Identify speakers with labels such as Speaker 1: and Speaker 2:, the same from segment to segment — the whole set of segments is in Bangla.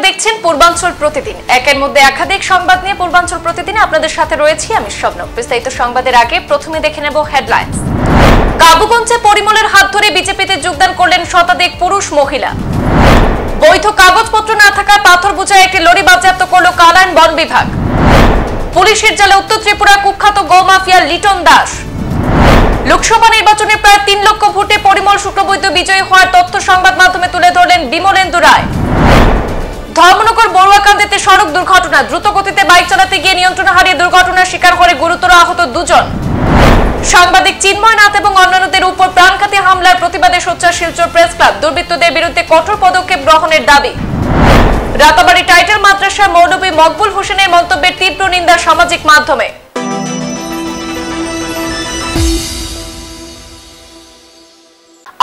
Speaker 1: দেখছেন পূর্বাঞ্চল প্রতিদিন। একের মধ্যে একাধিক সংবাদ নিয়ে পূর্বাঞ্চল প্রতিদিনে আপনাদের সাথে রয়েছি আমি স্বপ্ন। বিস্তারিত সংবাদের আগে প্রথমে দেখে নেব হেডলাইন্স। কাবুগঞ্জে পরিমলের হাত ধরে বিজেপিতে যোগদান করলেন শতাধিক পুরুষ মহিলা। বৈধ কাগজপত্র না থাকায় পাথর বোঝায় একটি লরি বাজেয়াপ্ত করল কালাইন বন বিভাগ। পুলিশের জালে উত্তর ত্রিপুরা কুখ্যাত গো মাফিয়া লিটন দাস। লোকসভা নির্বাচনে প্রায় ৩ লক্ষ ভোটে পরিমল শুক্লবৈদ্য বিজয়ী হওয়ার তথ্য সংবাদ মাধ্যমে তুলে ধরলেন বিমলেন্দু রায়। ধর্মনগর বড়ুয়াকান্দিতে সড়ক দুর্ঘটনা, দ্রুত গতিতে বাইক চালাতে গিয়ে নিয়ন্ত্রণ হারিয়ে দুর্ঘটনার শিকার হয়ে গুরুতর আহত 2 জন। সাংবাদিক চিন্ময় নাথ এবং অন্যান্যদের উপর প্রাণঘাতী হামলার প্রতিবাদে সোচ্চার শিলচর প্রেস ক্লাব, দুর্বৃত্তদের বিরুদ্ধে কঠোর পদক্ষেপ গ্রহণের দাবি। রাতাবাড়ী টাইটেল মাদ্রাসার মৌলভী মকবুল হোসেনের মন্তব্যের তীব্র নিন্দা সামাজিক মাধ্যমে।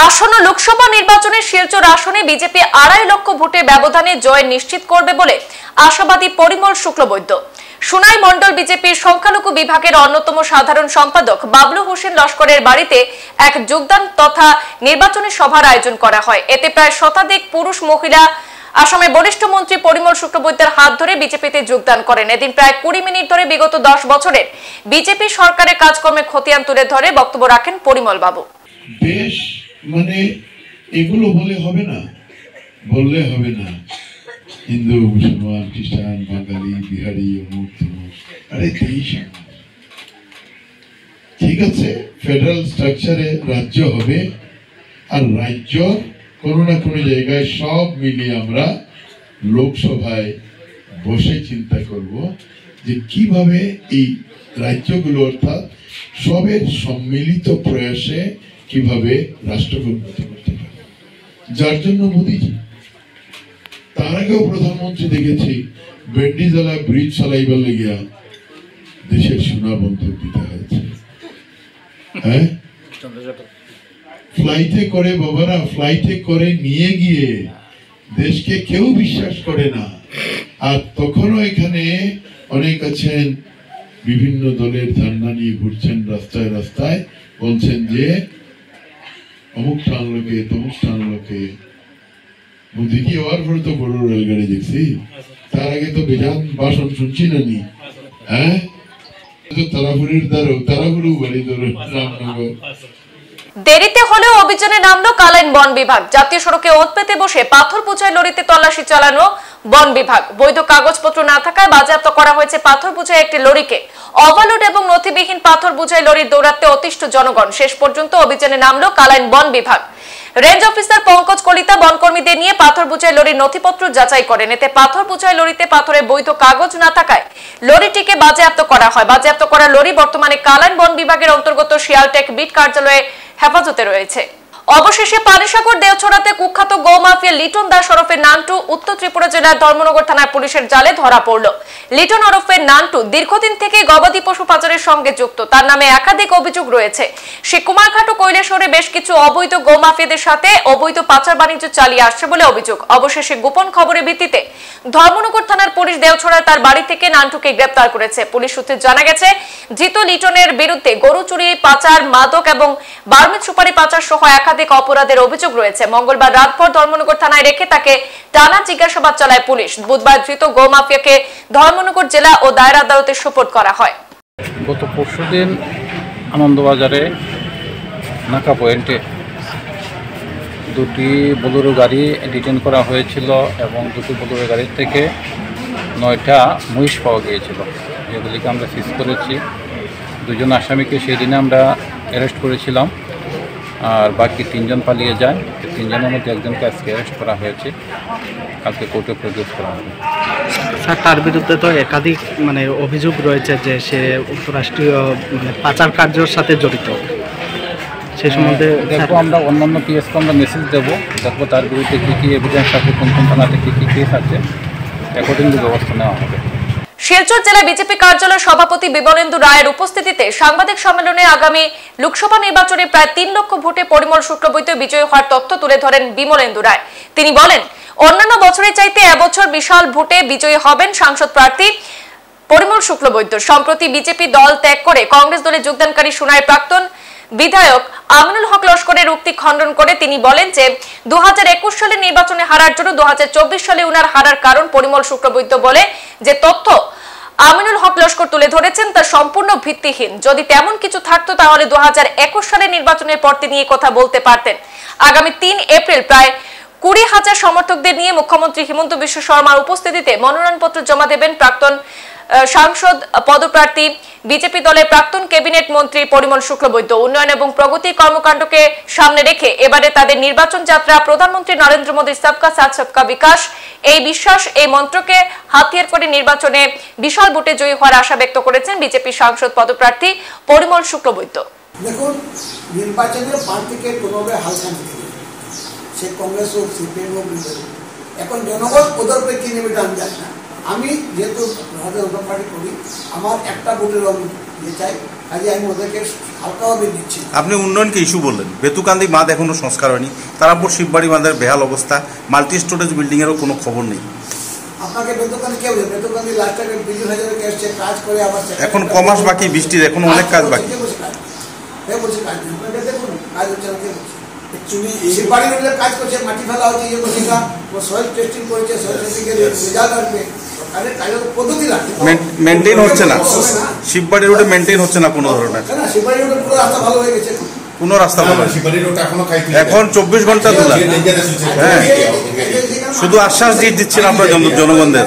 Speaker 1: আসন্ন লোকসভা নির্বাচনে শিলচর আসনে বিজেপি 2.5 লক্ষ ভোটের ব্যবধানে জয় নিশ্চিত করবে বলে আশাবাদী পরিমল শুক্লবৈদ্য। সুনাই মন্ডল বিজেপির সংখ্যালঘু বিভাগের অন্যতম সাধারণ সম্পাদক বাবলু হোসেন লস্করের বাড়িতে এক যোগদান তথা নির্বাচনী সভার আয়োজন করা হয়। এতে প্রায় শতাধিক পুরুষ মহিলা আসামের বরিষ্ঠ মন্ত্রী পরিমল শুক্লবৈদ্যের হাত ধরে বিজেপিতে যোগদান করেন। এদিন প্রায় 20 মিনিট ধরে বিগত 10 বছরের বিজেপি সরকারের কাজকর্মে খতিয়ান তুলে ধরে বক্তব্য রাখেন পরিমল বাবু।
Speaker 2: দেশ মানে এগুলো বললে হবে না হিন্দু মুসলমান খ্রিস্টান বাঙালি বিহারি অমুক তমুক, আরে দেশ ঠিক আছে, ফেডারেল স্ট্রাকচারে রাজ্য হবে, আর রাজ্য কোনো না কোনো জায়গায় সব মিলিয়ে আমরা লোকসভায় বসে চিন্তা করব যে কিভাবে এই রাজ্যগুলো অর্থাৎ সবের সম্মিলিত প্রয়াসে কিভাবে রাষ্ট্রকে উন্নত করতে পারে, যার জন্য মোদীজি তার আগেও প্রধানমন্ত্রী দেখেছি বেন্ডিজলা ব্রিজ চালাইবার লাগিয়া দেশের সোনা বন্ধক দিতে হয়েছে। হ্যাঁ, ফ্লাইটে করে বাবারা, ফ্লাইটে করে নিয়ে গিয়ে দেশকে কেউ বিশ্বাস করে না। আর তখনও এখানে অনেক আছেন বিভিন্ন দলের ঝান্ডা নিয়ে ঘুরছেন রাস্তায় রাস্তায়, বলছেন যে অমুক টান লোকে তমুক টান লোকে। মোদীজি হওয়ার পরে তো বড় রেলগাড়ি দেখছি, তার আগে তো বেজান ভাষণ শুনছি না নি। হ্যাঁ, তারাপুরের দ্বারও তারাপুরু বাড়ি ধরে রামনগর।
Speaker 1: দেরিতে হলেও অভিযানে নামলো কালাইন বন বিভাগ। জাতীয় সড়কে ওঁত পেতে বসে পাথর বোঝাই লরিতে তল্লাশি চালানো বন বিভাগ। বৈধ কাগজপত্র না থাকায় বাজেয়াপ্ত করা হয়েছে পাথর বোঝাই একটি লরিকে। ওভারলোড এবং নথিবিহীন পাথর বোঝাই লরির দৌড়াতে অতিষ্ঠ জনগণ। শেষ পর্যন্ত অভিযানে নামলো কালাইন বন বিভাগ। রেঞ্জ অফিসার পঙ্কজ কলিতা বনকর্মীদের নিয়ে পাথর বোঝাই লরির নথিপত্র যাচাই করেন। এতে পাথর বোঝাই লরিতে পাথরের বৈধ কাগজ না থাকায় লরিটিকে বাজেয়াপ্ত করা হয়। বাজেয়াপ্ত করা লরি বর্তমানে কালাইন বন বিভাগের অন্তর্গত শিয়ালটেক বিট কার্যালয়ে হেফাজতে রয়েছে। অবশেষে পানিসাগর দেওছড়াতে কুখ্যাত গো মাফিয়া লিটন দাস ওরফে নান্টু উত্তর ত্রিপুরা জেলার ধর্মনগর থানার পুলিশের জালে ধরা পড়ল। লিটন ওরফে নান্টু দীর্ঘদিন থেকে গবাদি পশু পাচারের সঙ্গে যুক্ত। তার নামে একাধিক অভিযোগ রয়েছে। সে কুমারঘাট ও কৈলাসহরে বেশ কিছু অবৈধ গো মাফিয়াদের সাথে অবৈধ পাচার বাণিজ্য চালিয়ে আসছে বলে অভিযোগ। অবশেষে গোপন খবরের ভিত্তিতে ধর্মনগর থানার পুলিশ দেওছড়ায় তার বাড়ি থেকে নান্টুকে গ্রেপ্তার করেছে। পুলিশ সূত্রে জানা গেছে, ধৃত লিটনের বিরুদ্ধে গরু চুরি, পাচার, মাদক এবং বার্মিজ সুপারি পাচার সহ একাধিক অপরাধের অভিযোগ রয়েছে। মঙ্গলবার রাতভর ধর্মনগর থানায় রেখে তাকে টানা জিজ্ঞাসাবাদ চালায় পুলিশ। বুধবার ধৃত গো মাফিয়াকে ধর্মনগর জেলা ও দায়রা আদালতে সোপর্দ করা হয়।
Speaker 3: গত পরশুদিন আনন্দবাজারে নাকা পয়েন্টে 2টি বোলেরো গাড়ি ডিটেইন করা হয়েছিল এবং 2টি বোলেরো গাড়ির থেকে 9টা মহিষ পাওয়া গিয়েছিল, যেগুলিকে আমরা সিজ করেছি। 2 জন আসামিকে সেই দিনে আমরা অ্যারেস্ট করেছিলাম, আর বাকি 3 জন পালিয়ে যায়। 3 জনের মধ্যে একজনকে আজকে অ্যারেস্ট করা হয়েছে, কালকে কোর্টে প্রডিউস করা হবে।
Speaker 4: স্যার, তার বিরুদ্ধে তো একাধিক অভিযোগ রয়েছে যে সে আন্তঃরাষ্ট্রীয় পাচার কার্যের সাথে জড়িত। সেই সম্বন্ধে
Speaker 3: দেখবো, আমরা অন্যান্য পিএসকে আমরা মেসেজ দেবো, দেখবো তার বিরুদ্ধে কী কী এভিডেন্স আছে, কোন কোন থানাতে কী কী কেস আছে, অ্যাকর্ডিংলি ব্যবস্থা নেওয়া হবে।
Speaker 1: শিলচর জেলা বিজেপি কার্যালয়ের সভাপতি বিমলেন্দু রায়ের উপস্থিতিতে সাংবাদিক সম্মেলনে আগামী লোকসভা নির্বাচনে প্রায় 3 লক্ষ ভোটে পরিমল শুক্লবৈদ্য বিজয়ী হওয়ার তথ্য তুলে ধরেন বিমলেন্দু রায়। তিনি বলেন, অন্যান্য বছরের চাইতে এবছর বিশাল ভোটে বিজয়ী হবেন সাংসদ প্রার্থী পরিমল শুক্লবৈদ্য। সম্প্রতি বিজেপি দল ত্যাগ করে কংগ্রেস দলে যোগদানকারী সুনাই প্রাক্তন বিধায়ক আমিনুল হক লস্করের উক্তি খণ্ডন করে তিনি বলেন যে 2021 সালে নির্বাচনে হারার জন্য 2024 সালে উনার হারার কারণ পরিমল শুক্লবৈদ্য বলে যে তথ্য আমিনুল হক লস্কর তুলে ধরেছেন তা সম্পূর্ণ ভিত্তিহীন। যদি তেমন কিছু থাকতো তাহলে 2021 সালে নির্বাচনের পর তিনি এই কথা বলতে পারতেন। আগামী 3 এপ্রিল প্রায় 20,000 সমর্থকদের নিয়ে মুখ্যমন্ত্রী হিমন্ত বিশ্ব শর্মার উপস্থিতিতে মনোনয়নপত্র জমা দেবেন প্রাক্তন সাংসদ পদপ্রার্থী বিজেপি দলের প্রাক্তন ক্যাবিনেট মন্ত্রী পরিমল শুক্লবৈদ্য। উন্নয়ন এবং প্রগতি কর্মকাণ্ডকে সামনে রেখে এবারে তাদের নির্বাচন যাত্রা প্রধানমন্ত্রী নরেন্দ্র মোদীর সবকা সাথ সবকা বিকাশ এই বিশ্বাস এই মন্ত্রকে হাতিয়ার করে নির্বাচনে বিশাল ভোটে জয়ী হওয়ার আশা ব্যক্ত করেছেন বিজেপি সাংসদ পদপ্রার্থী পরিমল শুক্লবৈদ্য।
Speaker 5: দেখুন, নির্বাচনের প্রার্থীকে কোনোভাবে হালকা নিতে হবে, সে কংগ্রেস হোক সিপিএম হোক বিজেপি। এখন জনগণ ওদের উপরে কি নেবে আমি জানি না। আমি যেহেতু ভারতীয় জনতা পার্টি করি, আমার একটা ভোটের ইয়ে চাই, কাজে আমি ওদেরকে হালকাভাবে দিচ্ছি।
Speaker 6: আপনি উন্নয়নকে ইস্যু বললেন, বেতুকান্দি বাঁধ এখনো সংস্কার হয়নি, তারাপুর শিববাড়ি বাঁধের বেহাল অবস্থা, মাল্টি স্টোরেজ বিল্ডিং এরও কোনো খবর নেই।
Speaker 5: আপনাকে বেতুকান্দি কে বলে? বেতুকান্দি লাস্ট টাইমে বিজু হাজারে এসছে, কাজ করে আবার
Speaker 6: এখন কমাস বাকি, বৃষ্টির এখনো অনেক কাজ বাকি।
Speaker 5: বলছে কাজ দেখুন, কাজ হচ্ছে না, কে বলছে? শিববাড়ি রোডে কাজ করছে, মাটি ফেলা হচ্ছে, ইয়ে করছে, ও সয়েল টেস্টিং করেছে, সয়েল টেস্টিং এর রেজাল্ট আসবে।
Speaker 6: মেনটেন হচ্ছে না, শিববাড়ি রোডে মেনটেন হচ্ছে না কোনো ধরনের।
Speaker 5: শিববাড়ি রোডে পুরো রাস্তা ভালো হয়ে গেছে,
Speaker 6: কোনো রাস্তা ভালো, এখন 24 ঘন্টা তোলা। হ্যাঁ, শুধু আশ্বাস দিয়ে দিচ্ছেন আপনার জনগণদের।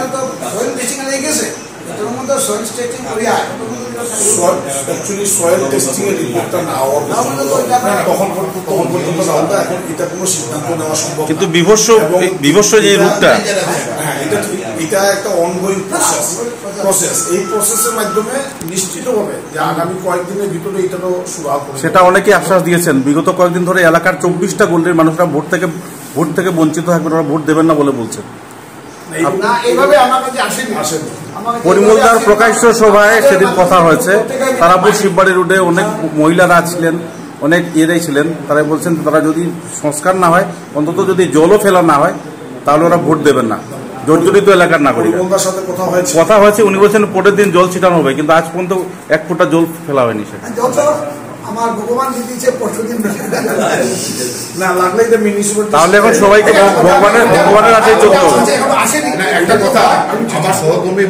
Speaker 6: কিন্তু বিভৎস যে রূপটা,
Speaker 7: এটা একটা অনগোয়িং প্রসেস। এই প্রসেসের মাধ্যমে নিশ্চিতভাবে যে আগামী কয়েকদিনের ভিতরে এটারও সুরাহা হবে,
Speaker 6: সেটা অনেকেই আশ্বাস দিয়েছেন। বিগত কয়েকদিন ধরে এলাকার 24টা গলির মানুষরা ভোট থেকে বঞ্চিত থাকবেন, ওরা ভোট দেবেন না বলে বলছেন। পরিমলদার প্রকাশ্য সভায় সেদিন কথা হয়েছে, তারাপুর শিববাড়ি রোডে অনেক মহিলারা ছিলেন, অনেক ইয়েরাই ছিলেন, তারা বলছেন তারা যদি সংস্কার না হয়, অন্তত যদি জলও ফেলা না হয়, তাহলে ওরা ভোট দেবেন না। জর্জরিত এলাকার নাগরিক কথা হয়েছে, উনি বলছেন পরের দিন জল ছিটানো হবে, কিন্তু আজ পর্যন্ত 1 ফোঁটা জল ফেলা হয়নি। সেটা
Speaker 5: আমার ভগবান দিদিছে পরশুদিন
Speaker 7: না লাগলে এটা মিউনিসিপালিটি,
Speaker 6: তাহলে এখন সবাইকে ভগবানের আশায় চলতে হবে।
Speaker 2: একটা কথা, আমার সহকর্মী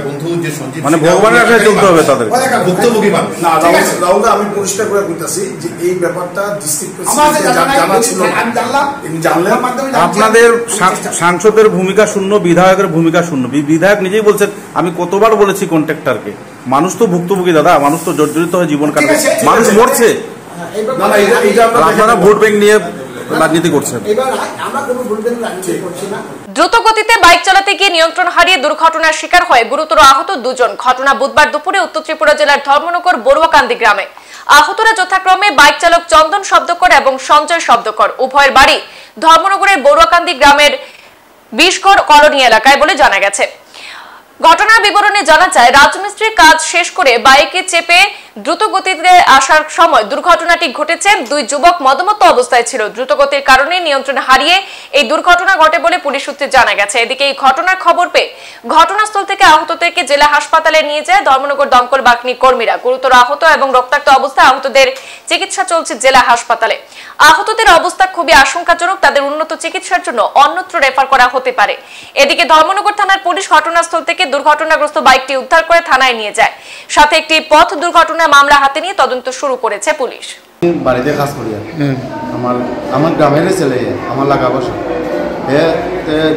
Speaker 2: বন্ধু যে সঞ্জিত,
Speaker 6: মানে ভগবানের আশায় চলতে হবে তাদের
Speaker 2: ভুক্তভোগী মানুষ।
Speaker 7: না রাহুল, আমি পরিষ্কার করে বলতেছি যে এই ব্যাপারটা ডিস্ট্রিক্ট প্রেসিডেন্ট জানা ছিল, আমি জানলাম।
Speaker 6: আপনাদের সাংসদের ভূমিকা শূন্য, বিধায়কের ভূমিকা শূন্য। বিধায়ক নিজেই বলছেন আমি কতবার বলেছি কন্ট্রাক্টরকে, মানুষ তো ভুক্তভোগী দাদা, মানুষ তো জর্জরিত হয়ে জীবন কাটে, মানুষ মরছে। আপনারা ভোট ব্যাংক নিয়ে রাজনীতি করছেন।
Speaker 1: দ্রুত গতিতে বাইক চালাতে গিয়ে নিয়ন্ত্রণ হারিয়ে দুর্ঘটনার শিকার হয়ে গুরুতর আহত 2 জন। ঘটনা বুধবার দুপুরে উত্তর ত্রিপুরা জেলার ধর্মনগর বড়ুয়াকান্দি গ্রামে। আহতরা যথাক্রমে বাইক চালক চন্দন শব্দকর এবং সঞ্জয় শব্দকর। উভয়ের বাড়ি ধর্মনগরের বড়ুয়াকান্দি গ্রামের 20 ঘর কলোনি এলাকায় বলে জানা গেছে। ঘটনার বিবরণে জানা যায়, রাজমিস্ত্রির কাজ শেষ করে বাইকে চেপে দ্রুত গতিতে আসার সময় দুর্ঘটনাটি ঘটেছে। 2 যুবক মদমত্ত অবস্থায় ছিল। দ্রুত গতির কারণে নিয়ন্ত্রণ হারিয়ে এই দুর্ঘটনা ঘটে বলে পুলিশ সূত্রে জানা গেছে। এদিকে এই ঘটনার খবর পেয়ে ঘটনাস্থল থেকে আহতদেরকে জেলা হাসপাতালে নিয়ে যায় ধর্মনগর দমকল বাহিনী কর্মীরা। গুরুতর আহত এবং রক্তাক্ত অবস্থায় আহতদের চিকিৎসা চলছে জেলা হাসপাতালে। আহতদের অবস্থা খুবই আশঙ্কাজনক, তাদের উন্নত চিকিৎসার জন্য অন্যত্র রেফার করা হতে পারে। এদিকে ধর্মনগর থানার পুলিশ ঘটনাস্থল থেকে দুর্ঘটনাগ্রস্ত বাইকটি উদ্ধার করে থানায় নিয়ে যায়। সাথে একটি পথ দুর্ঘটনা মামলা হাতে নিয়ে তদন্ত শুরু করেছে পুলিশ।
Speaker 8: বাড়িতে কাজ করি আমার গ্রামের ছেলে, আমার লাগা বসে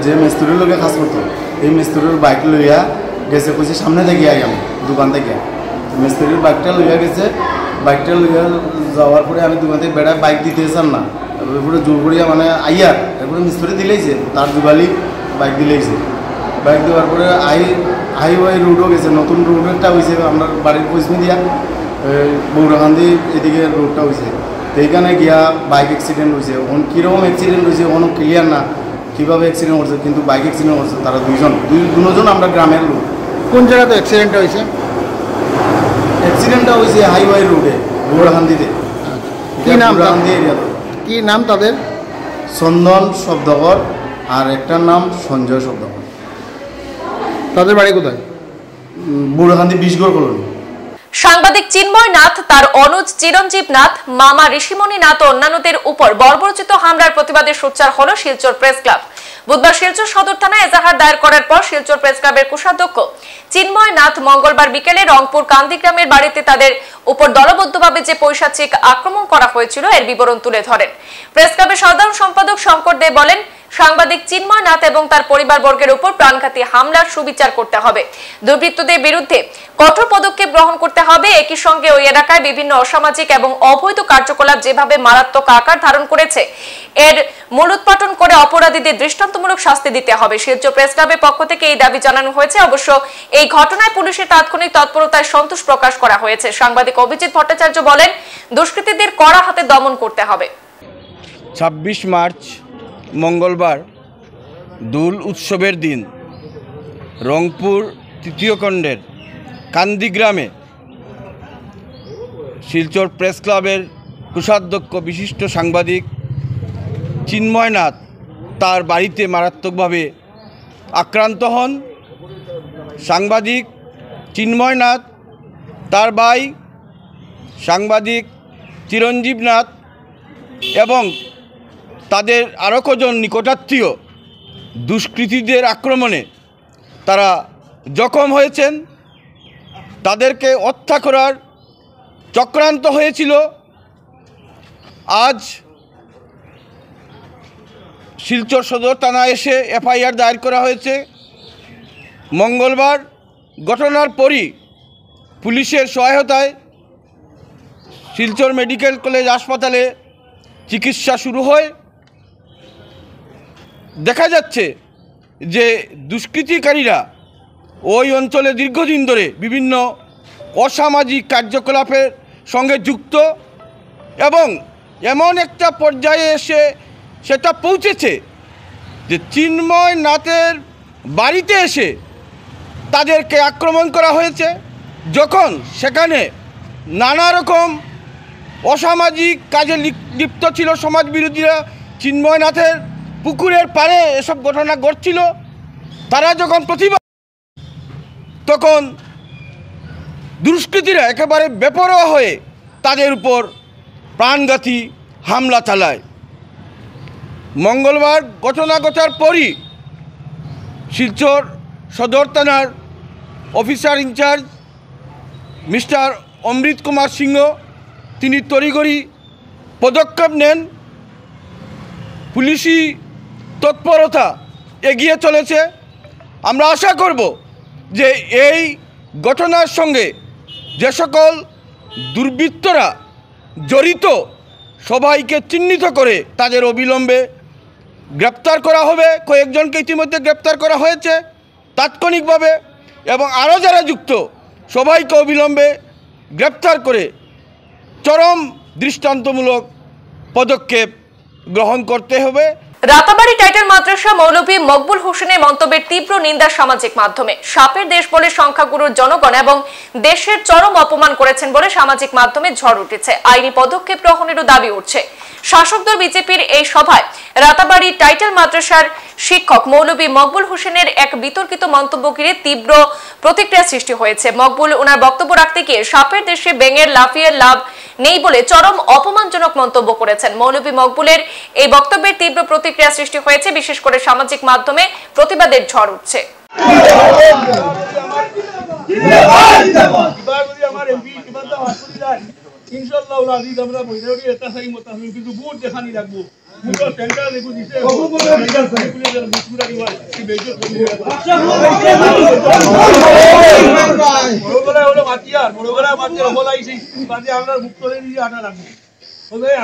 Speaker 8: যে মিস্ত্রির লোকে কাজ করতো, এই মিস্ত্রির বাইক লইয়া গেছে, কইছে সামনে থেকে আই আমি দোকান থেকে, মিস্ত্রির বাইকটা লইয়া গেছে। বাইকটা লইয়া যাওয়ার পরে আমি দোকান থেকে বেড়ায় বাইক দিতে চান না, এরপরে জোর করিয়া মানে আইয়ার, এরপরে মিস্ত্রি দিলেইছে, তার দুগালি বাইক দিলেইছে। বাইক দেওয়ার পরে হাইওয়ে রোডও গেছে, নতুন রোড একটা হয়েছে আমরা বাড়ির পশ্চিমে দিয়া বৌরাকান্দি এদিকে রোডটা হয়েছে, এইখানে গিয়া বাইক অ্যাক্সিডেন্ট হয়েছে। ওন কীরকম অ্যাক্সিডেন্ট হয়েছে ওন ক্লিয়ার না, কীভাবে অ্যাক্সিডেন্ট করছে, কিন্তু বাইক অ্যাক্সিডেন্ট করছে তারা দুজন আমরা গ্রামের লোক।
Speaker 4: কোন জায়গাতে অ্যাক্সিডেন্টটা হয়েছে?
Speaker 8: অ্যাক্সিডেন্টটা হয়েছে হাইওয়ে রোডে বৌরাকান্দিতে।
Speaker 4: কি নাম তাদের?
Speaker 8: চন্দন শব্দকর আর একটার নাম সঞ্জয় শব্দকর।
Speaker 4: তাদের বাড়ি কোথায়?
Speaker 8: বৌরাকান্দি 20 ঘর কলোনি।
Speaker 1: সাংবাদিক চিন্ময় নাথ, তার অনুজ চিরঞ্জীব নাথ, মামা ঋষিমণি নাথ ও অন্যান্যদের উপর বর্বরচিত হামলার প্রতিবাদে সোচ্চার হল শিলচর প্রেস ক্লাব। বুধবার শিলচর সদর থানায় এজাহার দায়ের করার পর শিলচর প্রেস ক্লাবের কোষাধ্যক্ষ চিন্ময় নাথ মঙ্গলবার বিকেলে রংপুর কান্দিগ্রামের বাড়িতে তাদের উপর দলবদ্ধভাবে যে পৈশাচিক আক্রমণ করা হয়েছিল এর বিবরণ তুলে ধরেন। প্রেস ক্লাবের সাধারণ সম্পাদক শঙ্কর দে বলেন, সাংবাদিক চিন্ময় নাথ এবং তার পরিবারবর্গের উপর প্রাণঘাতী হামলার সুবিচার করতে হবে। দুর্বৃত্তদের বিরুদ্ধে কঠোর পদক্ষেপ গ্রহণ করতে হবে। একই সঙ্গে ওই এলাকায় বিভিন্ন অসামাজিক এবং অবৈধ কার্যকলাপ যেভাবে মারাত্মক আকার ধারণ করেছে এর মূলোৎপাটন করে অপরাধীদের দৃষ্টান্তমূলক শাস্তি দিতে হবে। শিলচর প্রেস ক্লাবের পক্ষ থেকে এই দাবি জানানো হয়েছে। অবশ্য এই ঘটনায় পুলিশের তাৎক্ষণিক তৎপরতায় সন্তোষ প্রকাশ করা হয়েছে। সাংবাদিক অভিজিৎ ভট্টাচার্য বলেন, দুষ্কৃতীদের কড়া হাতে দমন করতে হবে।
Speaker 9: 26 মার্চ মঙ্গলবার দোল উৎসবের দিন রংপুর তৃতীয় খণ্ডের কান্দিগ্রামে শিলচর প্রেস ক্লাবের কোষাধ্যক্ষ বিশিষ্ট সাংবাদিক চিন্ময় নাথ তার বাড়িতে মারাত্মকভাবে আক্রান্ত হন। সাংবাদিক চিন্ময় নাথ, তার ভাই সাংবাদিক চিরঞ্জীব নাথ এবং তাদের আরও কজন নিকটাত্মীয় দুষ্কৃতীদের আক্রমণে তারা জখম হয়েছেন। তাদেরকে হত্যা করার চক্রান্ত হয়েছিল। আজ শিলচর সদর থানায় এসে এফআইআর দায়ের করা হয়েছে। মঙ্গলবার ঘটনার পরই পুলিশের সহায়তায় শিলচর মেডিকেল কলেজ হাসপাতালে চিকিৎসা শুরু হয়। দেখা যাচ্ছে যে দুষ্কৃতিকারীরা ওই অঞ্চলে দীর্ঘদিন ধরে বিভিন্ন অসামাজিক কার্যকলাপের সঙ্গে যুক্ত এবং এমন একটা পর্যায়ে এসে সেটা পৌঁছেছে যে চিন্ময় নাথের বাড়িতে এসে তাদেরকে আক্রমণ করা হয়েছে। যখন সেখানে নানা রকম অসামাজিক কাজে লিপ্ত ছিল সমাজ বিরোধীরা, চিন্ময় নাথের পুকুরের পাড়ে এসব ঘটনা ঘটছিল, তারা যখন প্রতিবাদ তখন দুষ্কৃতীরা একেবারে বেপরোয়া হয়ে তাদের উপর প্রাণঘাতী হামলা চালায়। মঙ্গলবার ঘটনা ঘটার পরই শিলচর সদর থানার অফিসার ইনচার্জ মিস্টার অমৃত কুমার সিংহ তিনি তড়িঘড়ি পদক্ষেপ নেন। পুলিশি তৎপরতা এগিয়ে চলেছে। আমরা আশা করব যে এই ঘটনার সঙ্গে যে সকল দুর্বৃত্তরা জড়িত সবাইকে চিহ্নিত করে তাদের অবিলম্বে গ্রেপ্তার করা হবে। কয়েকজনকে ইতিমধ্যে গ্রেপ্তার করা হয়েছে তাৎক্ষণিকভাবে, এবং আরও যারা যুক্ত সবাইকে অবিলম্বে গ্রেপ্তার করে চরম দৃষ্টান্তমূলক পদক্ষেপ গ্রহণ করতে হবে।
Speaker 1: রাতাবাড়ি টাইটেল মাদ্রাসা মৌলভী মকবুল হোসেনের মন্তব্যের তীব্র নিন্দা সামাজিক মাধ্যমে। সাপের দেশ বলে সংখ্যাগুরুর জনগণ এবং দেশের চরম অপমান করেছেন বলে সামাজিক মাধ্যমে ঝড় উঠেছে। আইনি পদক্ষেপ গ্রহণেরও দাবি উঠছে। শাসক দল বিজেপির এই সভায় রাতাবাড়ি টাইটেল মাদ্রাসার শিক্ষক মৌলভী মকবুল হোসেনের এক বিতর্কিত মন্তব্য ঘিরে তীব্র প্রতিক্রিয়া সৃষ্টি হয়েছে। মকবুল ওনার বক্তব্য রাখতে গিয়ে সাপের দেশে ব্যাঙের লাফিয়ে লাভ নেই বলে চরম অপমানজনক মন্তব্য করেছেন। মৌলভী মকবুলের এই বক্তব্যের তীব্র প্রতিক্রিয়া সৃষ্টি হয়েছে, বিশেষ করে সামাজিক মাধ্যমে প্রতিবাদের ঝড় উঠছে।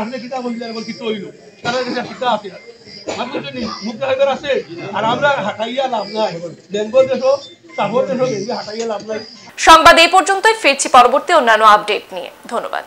Speaker 10: আপনি কিতাব হইল তারা কিতা আছে মুক্ত আছে আর আমরা হাঁটাইয়া লাভ নাই। বেঙ্গল দেশ সাগর দেশ হাঁটাইয়া লাভ নাই।
Speaker 1: সংবাদ এই পর্যন্তই, ফিরছি পরবর্তী অন্যান্য আপডেট নিয়ে। ধন্যবাদ।